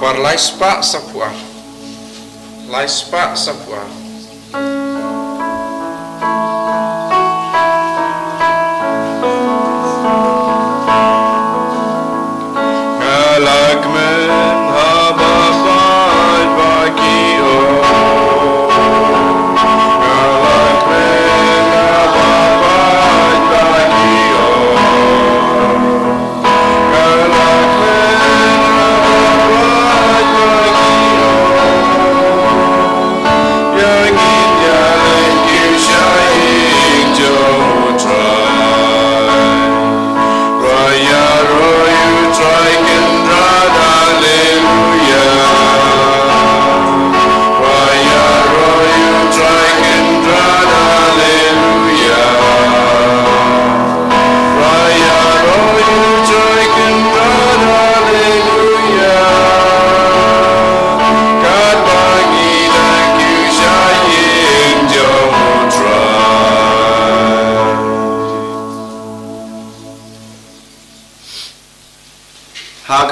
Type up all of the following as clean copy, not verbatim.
par laispa sapuar. Laispa sapuar.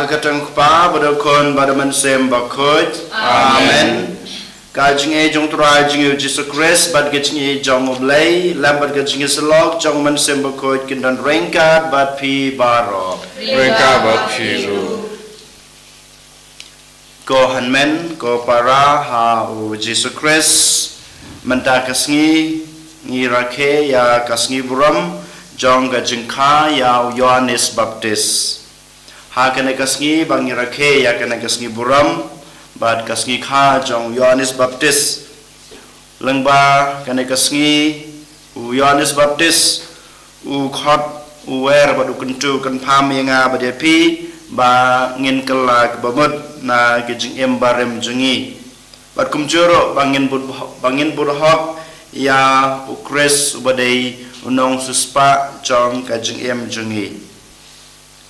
Keteng pa badakon badaman sem bakoj amen kajing e jong trai jing Jesus Christ bad gajing e jong oblay lambat gajing selok jong man sem bakoj kindan rengkat bad pi baro Rengka bat piru. ko hanmen ko para ha u Jesus Christ menta kasngi ngi rakhe ya kasngi buram jong gajing kha ya Yohanes Baptist ha kena kasngi bangi rakhe ya kena kasngi buram bad kasngi kha jong Yohanes Baptist lengba kena kasngi u Yohanes Baptist u khot u wer bad u kentu kan pham yanga badepi ba ngin kelak bamut na gejing embarem jungi bad kumjuro bangin budhok ya u Chris ubadai unong suspa jong kajing em jungi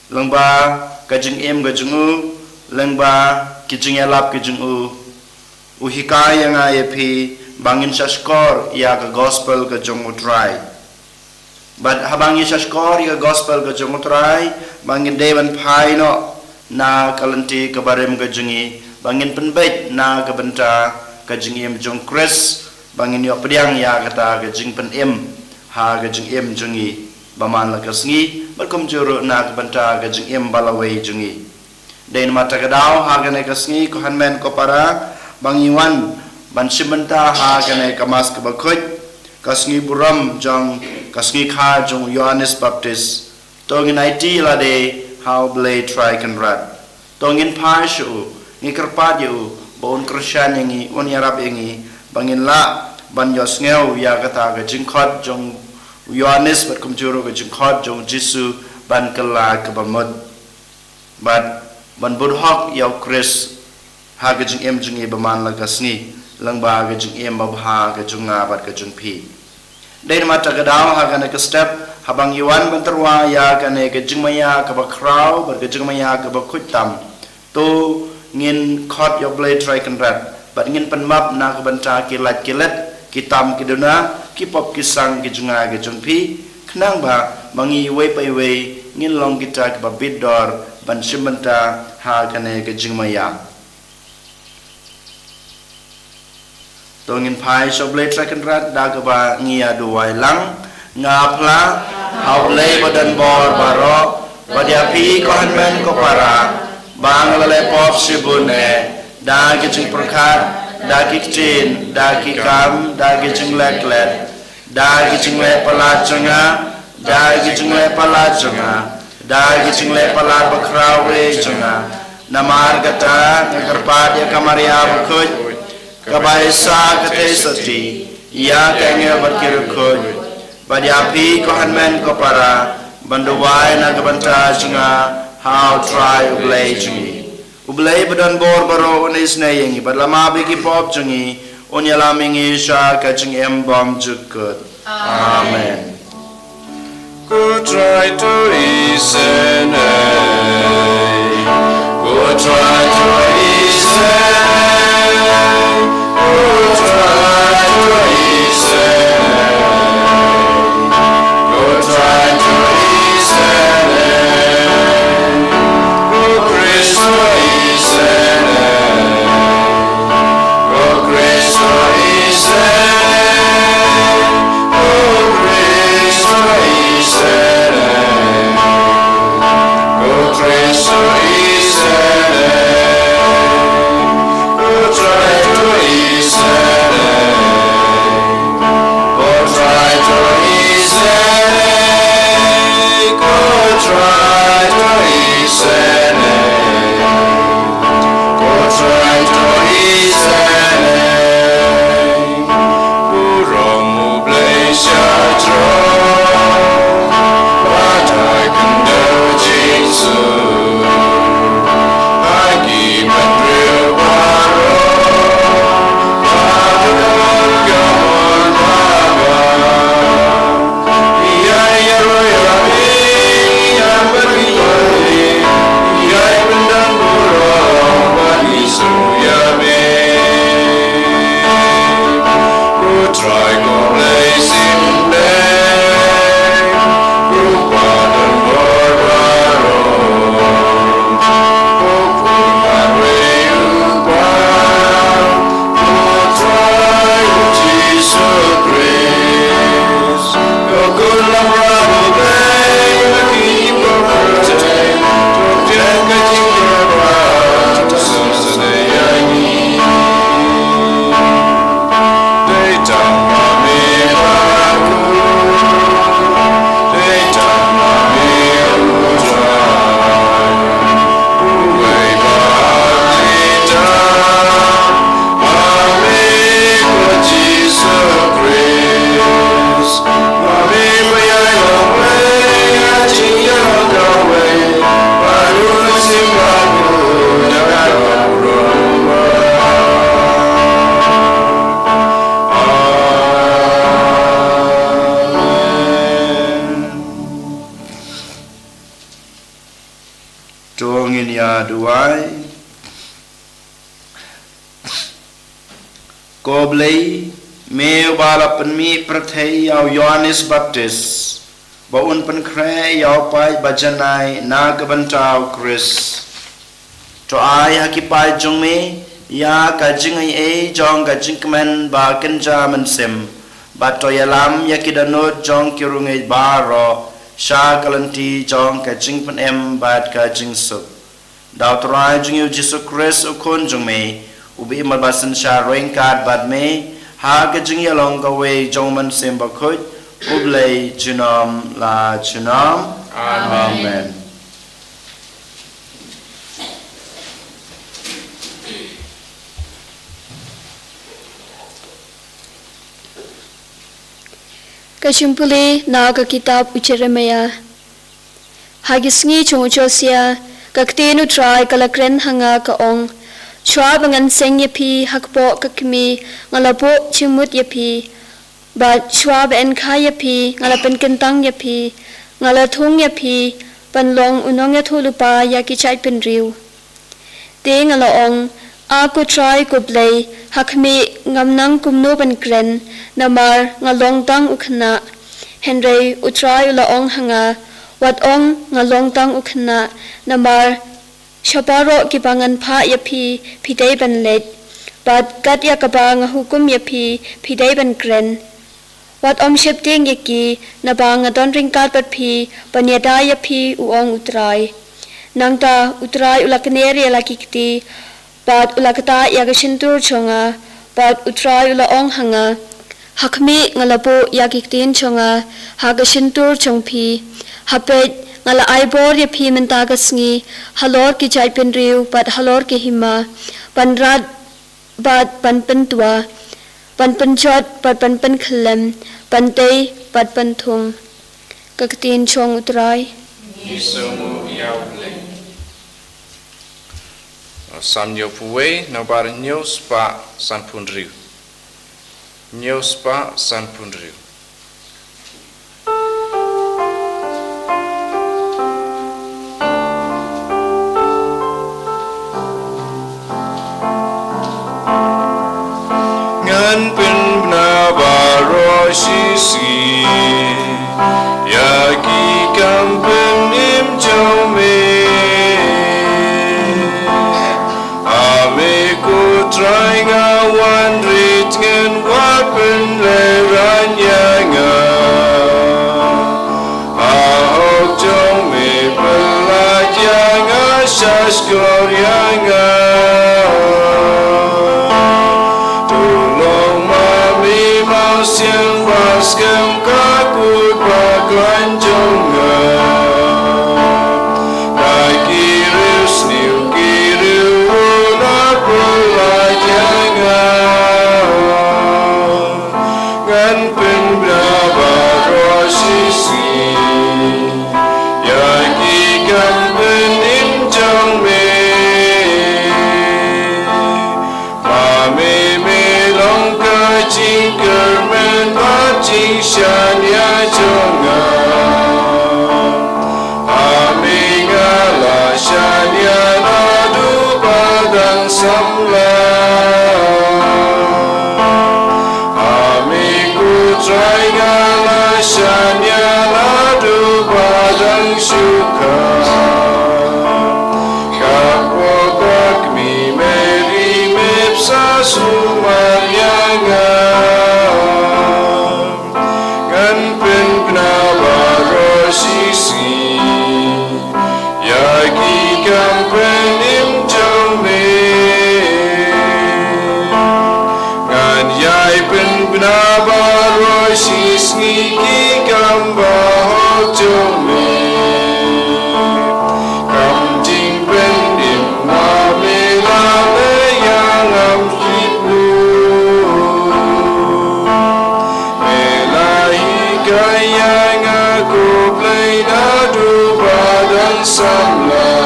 lengba kajing em gajungu lengba kijing elap kijing u hikaya nga yepi bangin shashkor ya ka gospel kajung utrai but habangi shashkor ya gospel kajung utrai bangin dewan pai no na kalanti kabarem kajungi bangin penbait na kabenta kajing em jung Chris bangin yo pediang ya kata kajing pen em ha kajing em jungi baman lakasngi berkum juru nak banta gajing em balawai jungi dain mata kadau ha gane kasngi ko hanmen ko para bangiwan ban simenta ha gane kamas ka bakoj kasngi buram jong kasngi kha jong Yohanes Baptist tongin IT la de how blay try kan rat tongin pashu ngi kerpat yu bon krisyan yangi on yarab yangi bangin la ban yosngeu ya kata gajing khot jong Yohanes berkum juru gajing khot jong Jisu ban kala kabamut ban budhok yaw Chris ha gajing em jungi baman lagasni langba gajing em babha gajung ngabat gajung pi dain mata gadau ha gane ka step habang Yuan banterwa ya gane gajing maya ka bakrau bar gajing maya ka bakutam to ngin khot yaw blay try kan rat bat ngin penmap na ka banta kilat kitam kiduna kipop kisang gijunga gijung pi kenang ba mangi wei pai wei ngin long kita ke babidor ban simenta ha kane gijing maya to ngin pai soble tracken rat da ka ba ngia duai lang ngapla haulei badan bor baro badia pi ko hanmen ko para bang lele pop sibune da gijing perkat da kicin da kikam da gijing leklet da gijing le palacanga da gijing le palacanga da gijing le palar bakrawe janga namar gata nagarpad ya kamaria bukuj kabaisa kate sati ya kenge barkirukuj badyapi ko hanmen ko para banduwai nagabanta janga how try ublay jungi ublay badan bor baro unis nayengi badlama bigi pop jungi unyalamingi sha kajing embom jukut amen. Go try to listen, go try to listen, go try to listen, go try to listen, go Christ listen. Cristo isene, try to isene, try to isene, try to isene, try to isene, Uromu blesha tro, what I can do, Jesus. I keep and real borrow, I don't go on Baba. Yeah, I'm very worried. Yeah, I'm done wrong, but he's so yummy. Go try, go place him there. Go pardon, Lord, Tuangin ya duai Koblei meu bala penmi perthei yau Yohanes Baptist baun penkre yau pai bajanai na kebantau Chris to ai hakipai jongme ya kajing ai jong kajing kemen ba kenja mensem ba to yalam yakidanot jong kirungai baro sha kalanti jong kajing pen em bat kajing sup daw trai jung yu Jesus Christ ukon jong me ubi malbasan sha roing kat bad me ha kajing yalong ka we jong man sem ba khut ublei junam la junam amen. Kasimpuli naga kitab Jeremia hagisngi chunguchosia kaktenu try kalakren hanga kaong chwa bangan seng yapi hakpo kakmi ngalapo chimut yapi ba chwa ben kha yapi ngalapen kentang yapi ngalathung yapi panlong unong ya thulupa yaki chai penriu te ngalaong aku try kublei hakmi ngamnang kumno ban kren namar ngalong tang ukhna henrei utrai laong hanga wat ong ngalong tang ukhna namar shaparo kipangan pha yapi phidei ban let bat kat yakaba nga hukum yapi phidei ban kren wat om shepting yaki nabang adon ringkat pat phi panyada yapi uong utrai nangta utrai ulakneri lakikti bat ulakata yagashintur chonga bat utrai ulaong hanga hakmi ngalapo yakiktin chonga hagashintur chongpi hapet ngala aibor yapi mentagasngi halor ki jaipen riu bat halor ki hima panrat bat panpentua panpenchot bat panpen khlem pantei bat panthung kaktin chong utrai Isomu yauble. Sam yo puwe no bar nyos pa san punriu. Nyos pa san punriu. Ngan pin na baro shisi yaki kampen im jome trying a one written weapon leranyanga a hok jong me belaja precious gloria tulung mami mau siang baskem kakut baklan jonga kirius niu kiriu na pulajanga ngan pen brava rosisi ya gam pen im jong me ma me long ka ching ker men ba ching shan ya jonga aminga la shan ya na du badang samla amiku try la shan ya na du badang shuka kapwa kak mi meri mepsa sumayanga gan pen pnabaro sisi yagi kam pen im jome gan yai pen pnabaro sisi ki kam bahok jome kam jing pen im name lale yang am hipu melahi kaya ngaku play nadu badan samla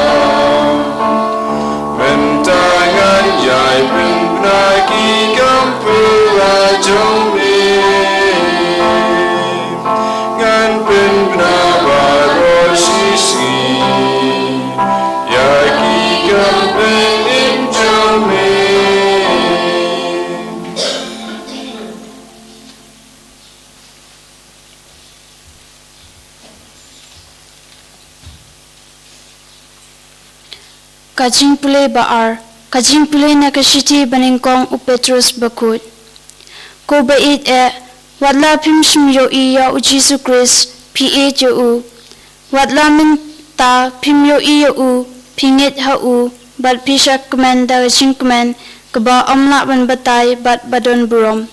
bentangan yai pen naki kampura jome ngan pen nabaro sisi yaki kampen im jome Kajing pule baar, kajing pule na kasiti baningkong u Petrus bakut. Ko bait watla pim shimyo iya u Jesus Christ pi jo u. Watla min ta pim yo iya u, pingit ha u, bat pisha kemen da kajing kemen, keba omla ban batay bat badon burom.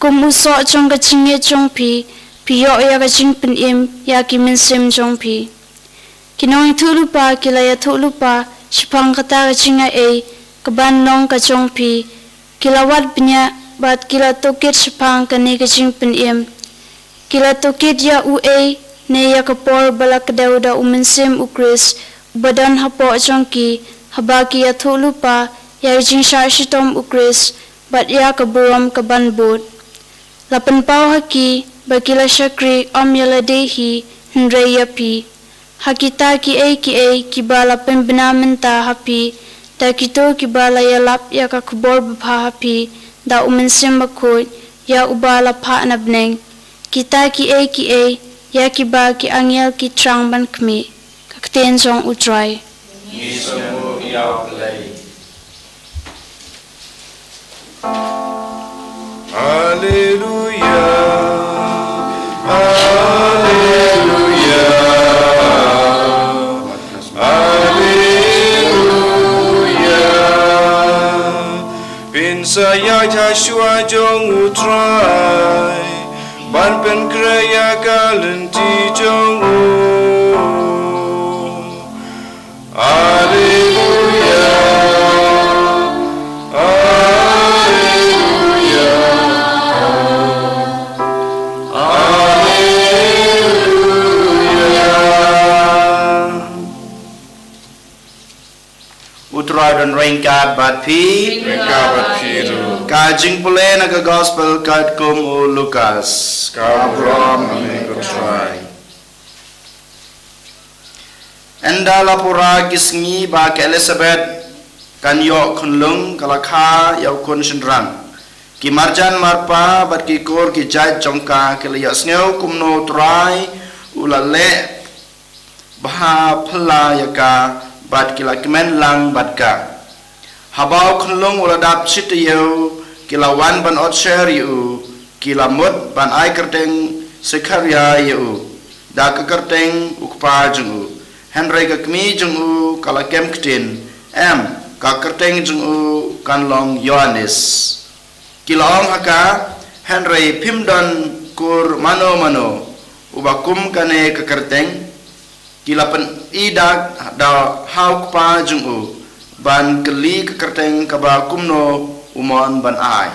Kum uso chong kajing ye chong pi yo ya kajing pen im ya kimin sim chong pi. Kinong tulupa kilaya tulupa, Shipang kata kachinga kaban nong kachong pi kilawat bnya bat kila tokit shipang kani kaching pen im kila tokit ya ne ya kapor balak dauda umensim ukris badan hapo chongki habaki ya thulupa ya jing sha shitom ukris bat ya kaburam kaban bot lapan pau haki bakila shakri yala dehi hndre ya pi hakita ki bala pembina menta hapi da kito ki bala ya lap ya ka kubor bha hapi da umensim makut ya ubala pha nabneng kita ki ya ki ba ki angel ki trang ban kmi kakten jong utrai Nisamu ya play Hallelujah Saya Joshua jong utrai ban pen kraya kalenti jong Hallelujah Hallelujah Hallelujah Utrai dan rengkat bat pi Kajing pule naga gospel kat kum u Lukas Kabram amigo try Enda lapura kisngi ba ke Elizabeth kan yo kunlung kalakha yau kun shindrang ki marjan marpa bat ki kor ki jai jongka ke liya sneu kumno trai ulale bah phla yaka bat ki lakmen lang bat ka habau kunlung uladap sityo kilawan ban otser yu kilamut ban ai kerteng sekaria yu da kerteng ukpa jungu Henry ka kmi jung u kala kem ktin ka kerteng jung u kan long Yohanes kilong haka Henry pimdon kur mano ubakum kane ka kerteng kilapan idak da hauk pa jung u ban keli ka kerteng ka ba kumno umon ban ai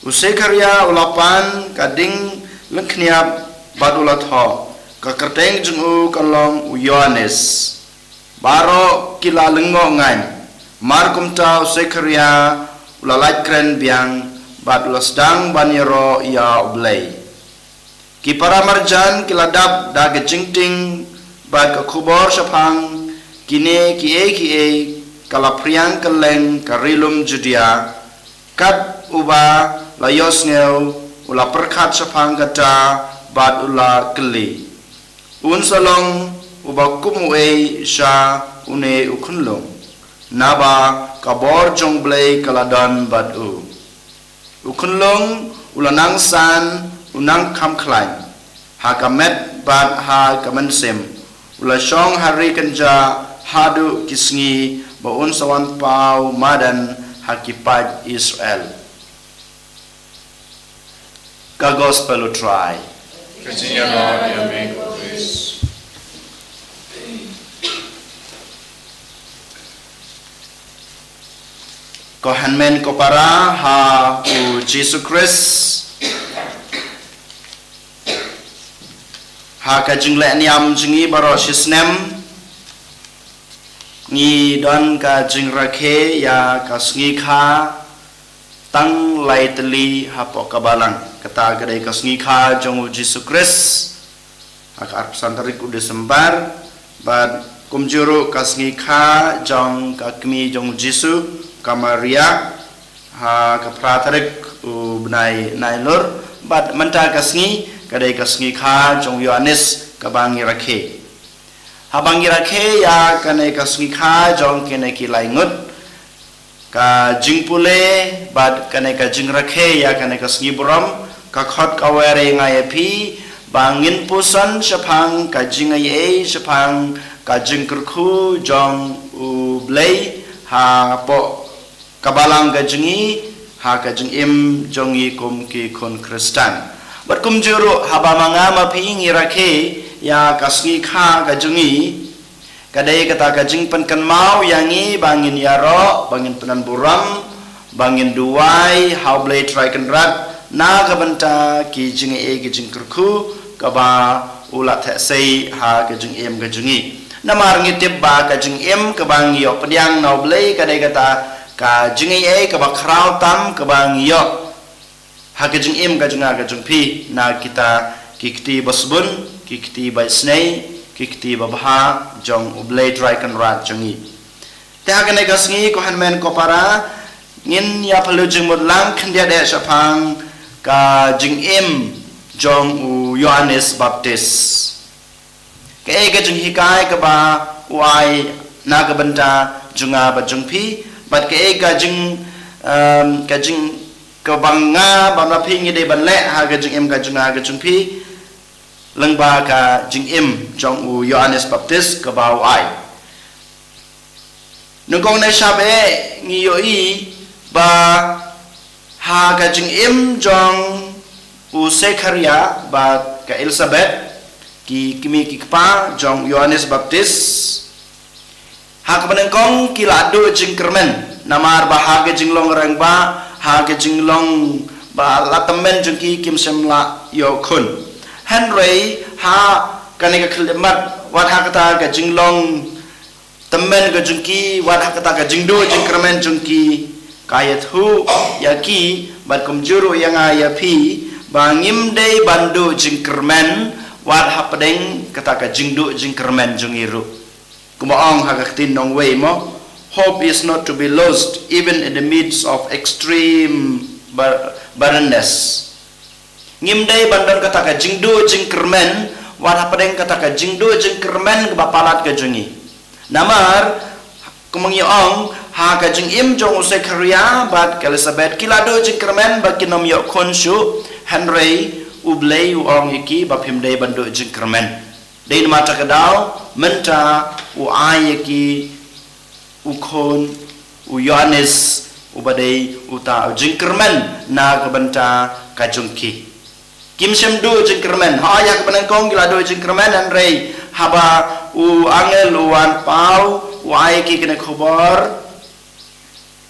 Usekaria ulapan kading lengkniap badulat ho ka kerteng jung u kalong u Yohanes baro kila lengo ngan markum ta Usekaria ulalait kren biang badulas dang baniro ya ublay ki para marjan kila dap da gejingting bad ka kubor sapang kine ki kala priang keleng karilum Judea kat uba layos ngeu ula perkat sapang kata bad ula keli un salong uba kumue sha une ukunlong naba kabor jong blay kaladan bad ukunlong ula nang san unang kam klain ha kamet bad ha kamensem ula shong hari kenja hadu kisngi ba un sawan pau madan hakipad Israel ka gospel try Continue, Lord, your miracle, please. ko hanmen ko para ha u Jesus Christ ha ka jingle niam jingi baro shisnem ni don ka jingrakhe ya ka sngi kha tang laitli hapo kabalang kata gadai kasngi kha jong Jesus Christ akar santarik udah sembar bad kumjuru kasngi kha jong kakmi jong Jesus kamaria ha kapratarik u benai nailur bad menta kasngi gadai kasngi kha jong Yohanes kabangi rakhe habangi rakhe ya kanai kasngi kha jong kene kilai ngut ka jingpule bad kane ka jingrakhe ya kane ka sngiburam ka khot ka were ngai phi bangin pusan sapang ka jingai sapang ka jingkurkhu jong u blai ha po kabalang ka jingi ha ka jingim jongi kum ki kon kristan bad kum juru haba manga ma phi ngirakhe ya ka sngi kha ka jingi kadai kata kajing penkan mau yangi bangin yaro bangin penan buram bangin duai how blade try kan rat na kabanta ki jingi ki jing kurku kaba ulat sei ha ka jing em ka jingi namar ngitip ba ka jing em ka bang yo pediang now blade kadai kata ka jingi kaba kraw tam ka bang yo ha ka jing em ka jinga ka jing pi na kita kikti basbun kikti by snake kikti babha jong ublay dry kan rat jongi ta gane gasngi ko hanmen ko para ngin ya palu jing mudlang khandia de sapang ka jing em jong u Yohanes Baptist ke ga jing hikai ka ba wai na ga banta junga ba jungpi bat ke ga jing ka banga ba na phi ngi de ban le ha ga jing em ga junga ga jungpi lengba ka jing im jong u Yohanes Baptist ka bau ai nungkong na sabe ngiyo i ba ha ka jing im jong u Zekaria ba ka Elizabeth ki kimi ki pa jong Yohanes Baptist ha ka benengkong kilado jing kermen namar ba ha ka jing long rang ba ha ka jing long ba latamen jong ki kim semla yo kun Henry ha kaneka khlemat wat ha kata ka jinglong temen ka jungki wat ha kata ka jingdo jingkermen jungki kayat hu yaki bat kumjuru yang aya pi bangim dei bandu jingkermen wat ha pedeng kata ka jingdo jingkermen jungiru kumaong ha ka tin nong we mo hope is not to be lost even in the midst of extreme barrenness ngimdai bandan kata ka jingdo jingkermen wala padeng kata ka jingdo jingkermen ke bapalat ka jungi namar kumangyoong ha ka jingim jong Zekaria bat ka Elizabeth kilado jingkermen ba kinom yo konshu Henry ublay uong iki bapimdai bando jingkermen Dain mata kadau menta u ayaki u kon u Yohanes u badai uta jingkerman na kabanta kajungki kim semdu jingkerman ha ya kebenangkong gila do jingkerman dan rei haba u angel uan pau u ayaki kena khobar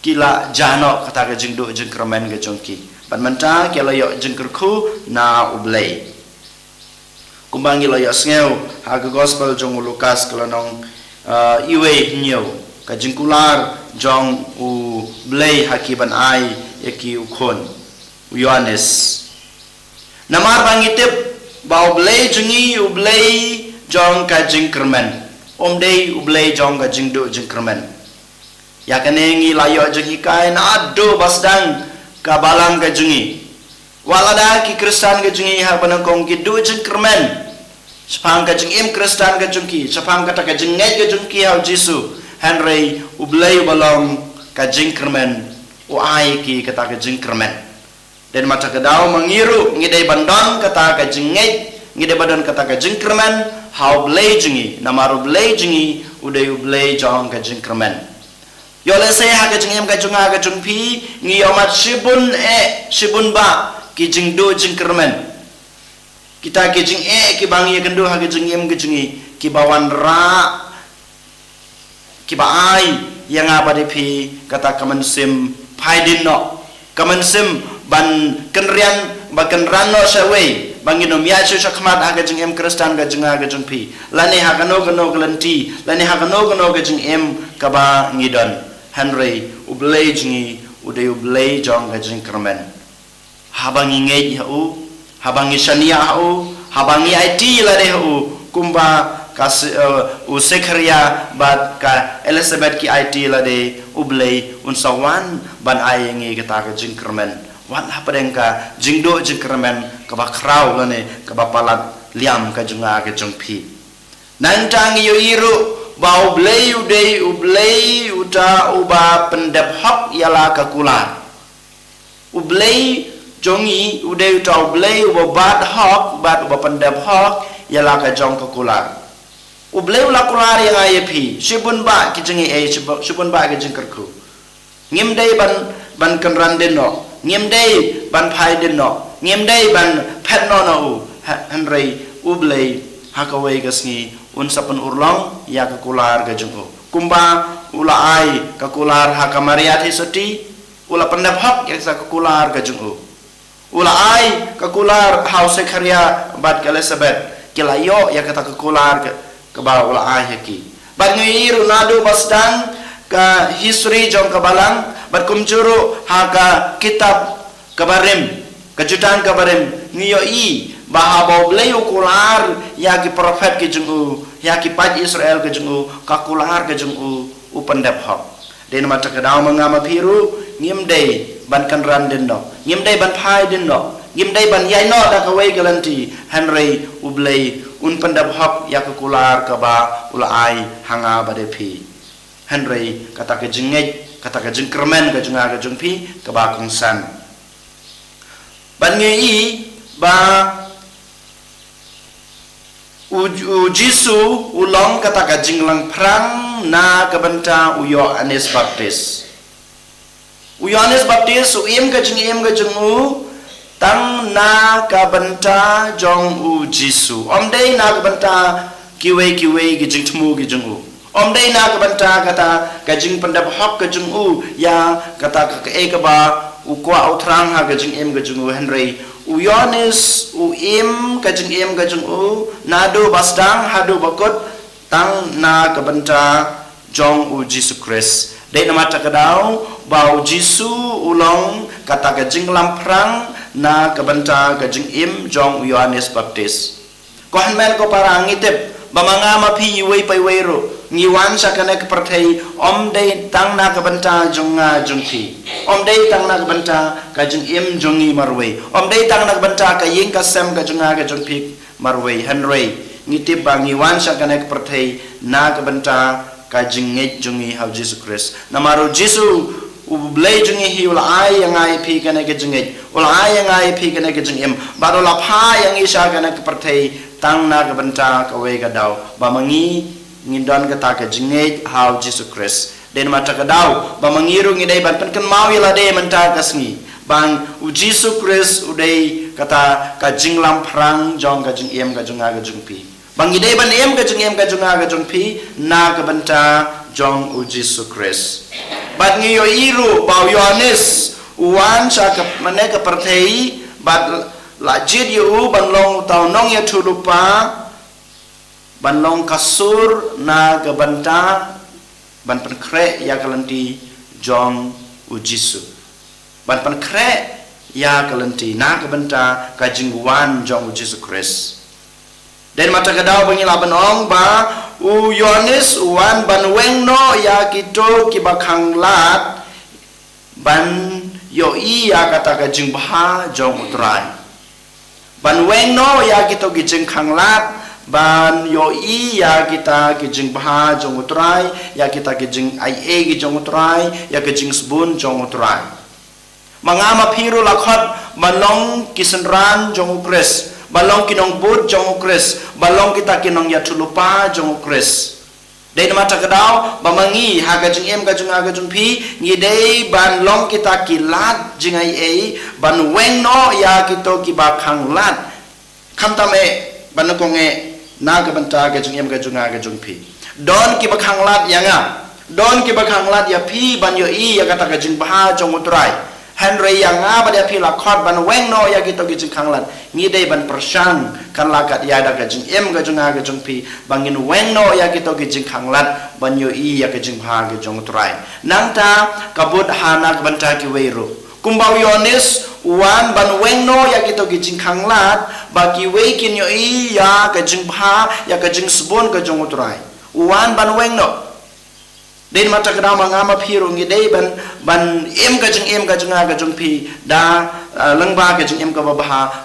kila jano kata ke jingdu jingkerman ke jongki ban menta kila yo jingkerku na ublei kumbang gila yo sngeu ha ke gospel jong Lukas kelanong iwe nyau ka jingkular jong u blei hakiban ai yaki u khon u Yohanes namar bangitip bau blei jungi u blei jong ka jingkerman omdei u blei jong ka jingdu jingkerman ya kanengi layo jungi kai na ado basdang ka balang ka jungi walada ki Kristen ka jungi ha panangkong ki du jingkerman sapang ka jingim Kristen ka jungki sapang kata ka jingai ka jungki ha Jisu Henry u blei balong ka jingkerman u ai ki kata ka jingkerman dan mata kedau mengiru ngidai bandon kata ka jingai ngidai bandon kata ka jingkerman ha blei jungi namaru blei jungi udai u blei jong ka jingkerman yo le se ha ka jingim ka junga ka jungpi ngi omat shibun ba ki jingdo jingkerman kita ke jing ki bangi kendo ha ke jingim ke jungi ki bawan ra ki ba ai yang apa de pi kata kaman sim paidin no kaman sim ban kenrian ba kenran no sawe bangi no mia chu chakmat ha ke jingim Kristen ka junga ka jungpi lani ha kano kelanti lani ha kano ke jingim ka ba ngidon Henry ublei jingi udai ublei jong ka jingkerman habangi ngei ha u habangi shania hau habangi IT la de hau kumba kas u Zechariah bat ka Elizabeth ki IT la de ublei unsawan ban ayengi kata ka jingkerman wan hapadeng ka jingdo jingkerman ka ba krau la ne ka ba palat liam ka junga ka jungpi nantang yo iru ba ublei uta uba pendep hak yala ka kula ublei jongi udai utau blei uba bat uba pendap hok yala ka jong ka kular ublei ula kular yang ayepi shibun ba ki jengi shibun ba ki jengkerku ngimdei ban kenran deno ngimdei ban pai deno ngimdei ban petno na u Henry ublei hakawai gasngi unsapun urlong ya ka kular ka jengku kumba ula ai ka kular hakamariat hisoti ula pendap hok ya ka kular ka jengku ula ai kakular house karya bat ke Elizabeth kilayo ya kata kakular ke ba ula ai haki bat ngiru nadu basdang ka history jong kabalang bat kumjuru ha ka kitab kabarim kejutan kabarim ngiyo i bahaba bleu kular ya ki prophet ke jungu ya ki pat Israel ke jungu kakular ke jungu upendap hok den mata kadau mangama piru ngimdei ban kanran dendo ngimdei ban pai dendo ngimdei ban yaino da kawai galanti Henry ublei un pendap hok ya kular ka ba ula ai hanga badepi Henry kata ke jengej kata ke jengkermen ka junga ka jungpi ka ba kongsan ban ngei ba u Jisu ulong kata ka jinglang prang na kabanta u Yohanes Baptis u Yohanes Baptis u im ka jengu tang na kabanta jong u Jisu omdei na kabanta kiwe ki jingtmu ki jengu omdei na kabanta kata ka jing pendap hok ka jengu ya kata ka e ka ba u kwa utrang ha ka jing im ka jengu Henry u Yohanes u im ka jing u nado basdang hado bakot tang na kabanta jong u Jisu Christ dei nama takadau bau Jisu ulong kata ka jing lamprang na kabanta ka jing im jong u Yohanes Baptis ko hanmen ko para ngitip bamanga mapi wei pai weiro ngiwan sa kana ka perthei omdei tang na kabanta jonga jongthi omdei tang na kabanta ka jing im jongi marwei omdei tang na kabanta ka ying ka sem ka jonga ka jongpik marwei Henry ngitip bangi wan sa kana ka perthei na kabanta ka jing ngej jongi ha Jesus Christ namaro Jisu ublei jungi hi ula ai yang ai pi kana ke jengej ula ai yang ai pi kana ke jengem baru la pha yang isa kana ke perthei tang na ka banta ka we ka daw ba mangi ngindon ka ta ka jingej how Jesus Christ den mata ka daw ba mangiru ngidai ban pen kan mau yala de manta ka sngi bang u Jesus Christ udai kata ka jinglam prang jong ka jing em ka junga ka jung pi bang ngidai ban em ka junga ka jung pi na ka banta jong u Jesus Christ bat ngiyo iru ba Yohanes uwan sa ka mane ka perthei bat la jid yu ban long tau nong ya thulupa ban long kasur na ka banta ban pen kre ya kalanti jong u jisu ban pen kre ya kalanti na ka banta ka jingwan jong u Jisu Christ den mata ka daw bangila banong ba u Yohanes uwan ban weng no ya kito ki bakhang lat ban yo iya kata ka jingba jong utrai ban weng no ya kito ki jing khang lat ban yo iya kita ki jing bah jong utrai ya kita ki jing ai e ki jong utrai ya ki jing sbun jong utrai mangama phiru lakhot balong kisenran jong ukres balong kinong bud jong ukres balong kita kinong ya thulupa jong ukres dei mata kadau bamangi haga jing em ga jung phi ngi dei ban long kita ki lat jing ai e ban weng no ya kito ki ba khang lat khamtame ban ko nge na ka banta ga jung em ga jung phi don ki ba khang lat yanga don ki ba khang lat ya phi ban yo i ya kata ga jing ba jong utrai Henry yanga ba dia phi la khot ban weng no ya kito ki jing khang lat ngi dei ban persang kan lakat ya da ga jing em ga jung phi bangin weng no ya kito ki jing khang lat ban yo i ya ga jing ba ga jong utrai nangta kabut hana ka banta ki weiru kumbau Yohanes wan ban weng no ya kito ki jing khang lat ba ki wei kin yo i ya ka jing ba ya ka jing sbon ka jong utrai wan ban weng no den mata kadang mangama phiru ngi dei ban em ka jing phi da lengba ka jing em ka ba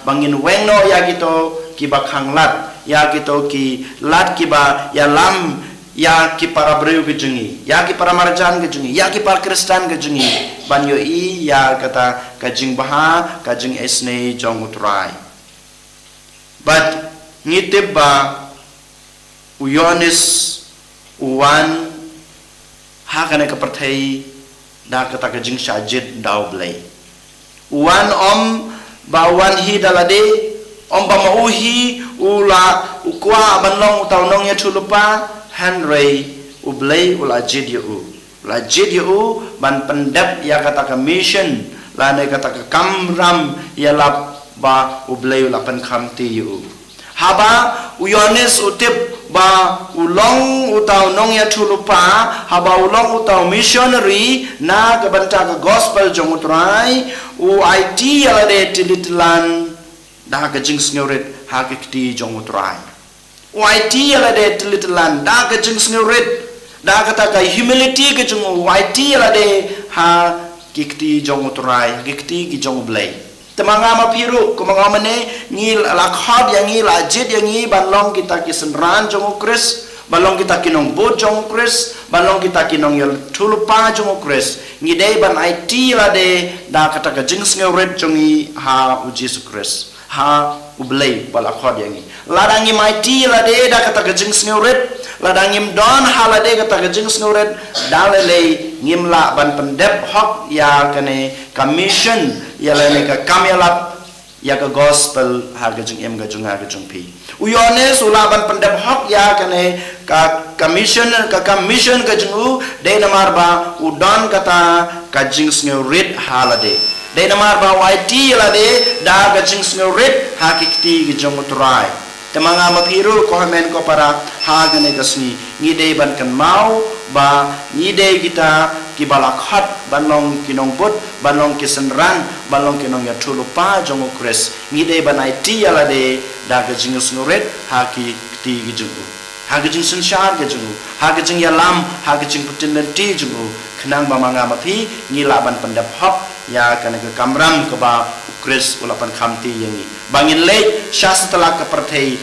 bangin weng no ya kito ki ba khang lat ya kito ki lat ki ba ya lam ya ki para breu ke jungi ya ki para marjan ke jungi ya ki para Kristen ke jungi ban yo i ya kata ka jing ba ka jing esne jong utrai but ngitib ba Yohanes uwan ha kana ka perthei da kata ka jing sajid daw blai uwan om ba wan hi dalade om ba mauhi ula ukwa banlong utaw nong ya thulupa Henry ublay ula jid yu ban pendap ya kata ka mission la ne kata ka kamram ya lap ba ublay ula pen khamti yu haba Yohanes utip ba ulong utaw nong ya thulupa haba ulong utaw missionary na ka banta ka gospel jong utrai u IT ala de tilitlan da ka jing sngoret ha ka kti jong utrai YT ala de tilitlan da ka jing sngoret da ka ta ka humility ka jong YT ala de ha kikti jong utrai kikti ki jong blai temanga ma phiru ko manga mane ngi la khod yang ngi la jit yang ngi balong kita ki senran jong ukres balong kita kinong bot jong ukres balong kita kinong yel thulupa jong ukres ngi dei ban IT la de da ka ta ka jing sngoret jongi ha u Jesus Christ ha ublay bala khod yang ngi ladangi mighty la de da kata gajing sngoret ladangim don halade kata gajing sngoret dalele ngimla ban pendep hok ya kane commission ya lene ka kamyalap ya ka gospel ha gajing em gajung ha gajung pi Yohanes ula ban pendep hok ya kane ka commission gajung u de namar ba udon kata gajing sngoret halade de namar ba YT la de da gajing sngoret hakikti gijong utrai temanga maphiru ko hamen ko para hagane kasni ngide ban kan mau ba ngide kita ki balakhat banong kinong bot banong kisenran banong kinong ya thulupa jong ukres ngide ban IT ala de da gajing sngoret hakikti gijong hagajing sanshar gajung hagajing yalam hagajing putinenti jung khnang ba manga mapi ngila ban pendap hok ya kana ke kamram ke ba ukres ulapan khamti yangi bangin le syas setelah ke perthei